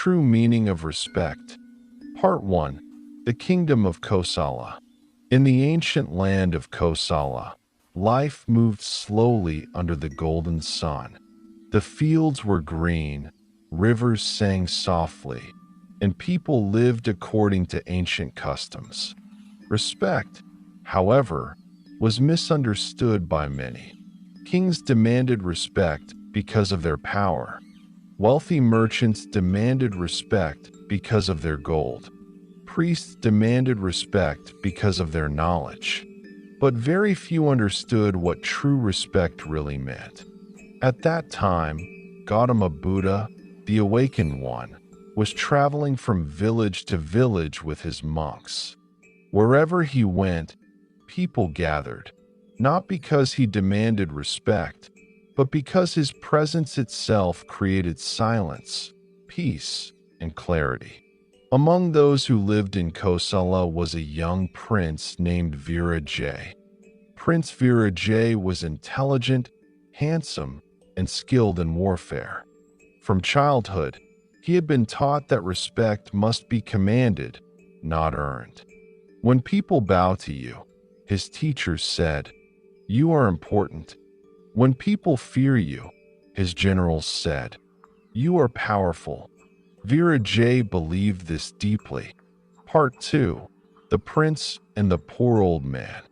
true meaning of respect. Part 1. The Kingdom of Kosala. In the ancient land of Kosala, life moved slowly under the golden sun. The fields were green, rivers sang softly, and people lived according to ancient customs. Respect, however, was misunderstood by many. Kings demanded respect because of their power. Wealthy merchants demanded respect because of their gold. Priests demanded respect because of their knowledge. But very few understood what true respect really meant. At that time, Gautama Buddha, the awakened one, was traveling from village to village with his monks. Wherever he went, people gathered, not because he demanded respect, but because his presence itself created silence, peace, and clarity. Among those who lived in Kosala was a young prince named Viraj. Prince Viraj was intelligent, handsome, and skilled in warfare. From childhood, he had been taught that respect must be commanded, not earned. When people bow to you, his teachers said, "You are important." When people fear you, his generals said, "You are powerful." Viraj believed this deeply. Part 2. The Prince and the Poor Old Man.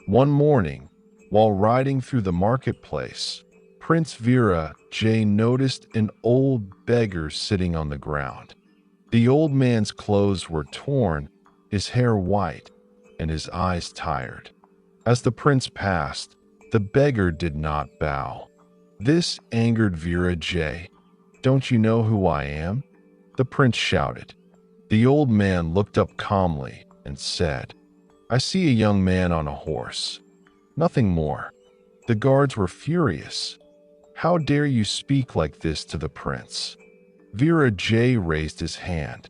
One morning, while riding through the marketplace, Prince Viraj noticed an old beggar sitting on the ground. The old man's clothes were torn, his hair white, and his eyes tired. As the prince passed, the beggar did not bow. This angered Viraj. "Don't you know who I am?" the prince shouted. The old man looked up calmly and said, "I see a young man on a horse. Nothing more." The guards were furious. "How dare you speak like this to the prince?" Viraj raised his hand.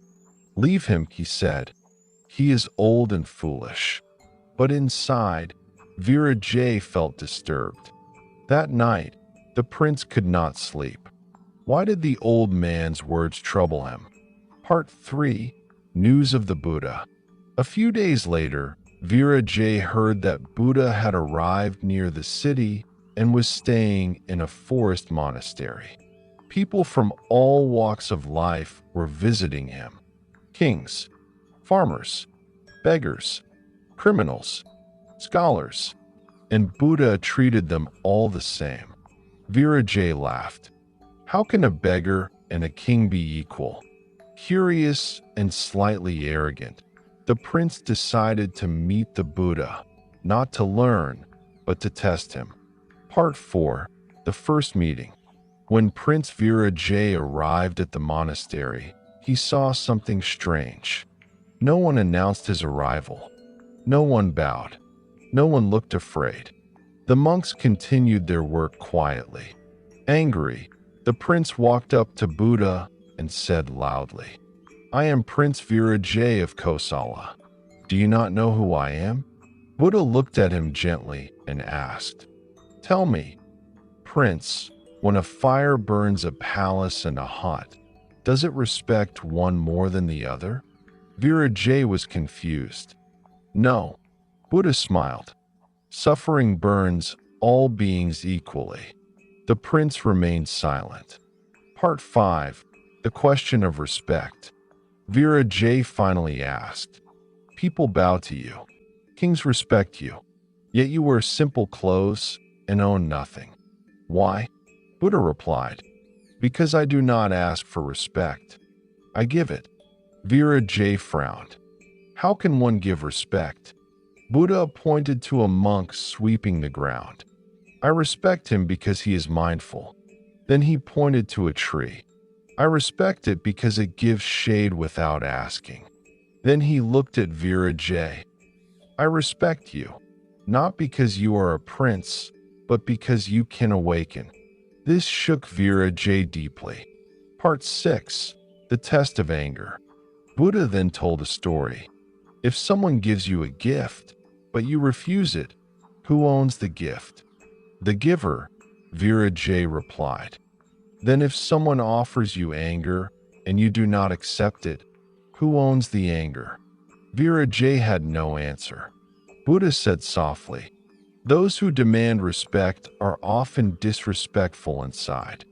"Leave him," he said. "He is old and foolish." But inside, Viraj felt disturbed. That night, the prince could not sleep. Why did the old man's words trouble him? Part 3. News of the Buddha. A few days later, Viraj heard that Buddha had arrived near the city and was staying in a forest monastery. People from all walks of life were visiting him. Kings, farmers, beggars, criminals, scholars, and Buddha treated them all the same. Viraj laughed. How can a beggar and a king be equal? Curious and slightly arrogant, the prince decided to meet the Buddha, not to learn, but to test him. Part 4. The First Meeting. When Prince Viraj arrived at the monastery, he saw something strange. No one announced his arrival. No one bowed. No one looked afraid. The monks continued their work quietly. Angry, the prince walked up to Buddha and said loudly, "I am Prince Viraj of Kosala. Do you not know who I am?" Buddha looked at him gently and asked, "Tell me, Prince, when a fire burns a palace and a hut, does it respect one more than the other?" Viraj was confused. "No," Buddha smiled. "Suffering burns all beings equally." The prince remained silent. Part 5. The Question of Respect. Viraj finally asked, "People bow to you. Kings respect you. Yet you wear simple clothes and own nothing. Why?" Buddha replied, "Because I do not ask for respect. I give it." Viraj frowned. "How can one give respect?" Buddha pointed to a monk sweeping the ground. "I respect him because he is mindful." Then he pointed to a tree. "I respect it because it gives shade without asking." Then he looked at Viraj. "I respect you, not because you are a prince, but because you can awaken." This shook Viraj deeply. Part 6. The Test of Anger. Buddha then told a story. If someone gives you a gift, but you refuse it, who owns the gift? The giver, Viraj replied. Then if someone offers you anger and you do not accept it, who owns the anger? Viraj had no answer. Buddha said softly, "Those who demand respect are often disrespectful inside."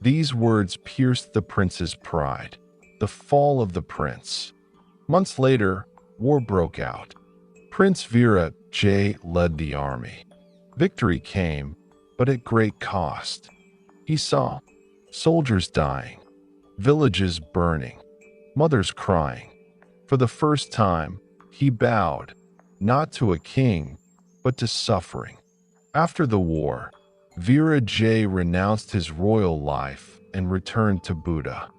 These words pierced the prince's pride. The fall of the prince. Months later, war broke out. Prince Viraj led the army. Victory came, but at great cost. He saw soldiers dying, villages burning, mothers crying. For the first time, he bowed, not to a king, but to suffering. After the war, Viraj renounced his royal life and returned to Buddha.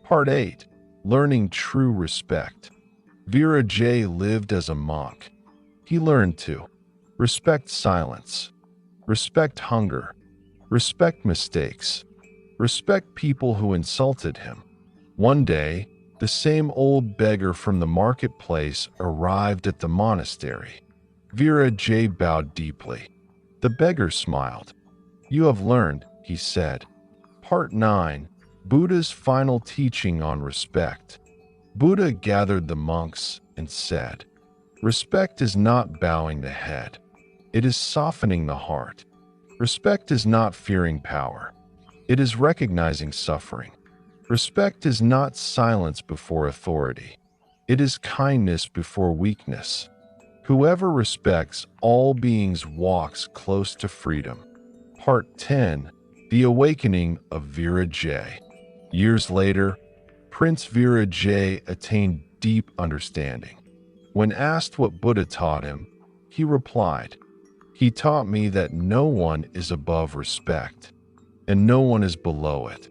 Part 8. Learning True Respect. Viraj lived as a monk. He learned to respect silence, respect hunger, respect mistakes, respect people who insulted him. One day, the same old beggar from the marketplace arrived at the monastery. Viraj bowed deeply. The beggar smiled. "You have learned," he said. Part 9. Buddha's final teaching on respect. Buddha gathered the monks and said, "Respect is not bowing the head. It is softening the heart. Respect is not fearing power. It is recognizing suffering. Respect is not silence before authority. It is kindness before weakness. Whoever respects all beings walks close to freedom." Part 10. The Awakening of Viraj. Years later, Prince Viraj attained deep understanding. When asked what Buddha taught him, he replied, "He taught me that no one is above respect, and no one is below it.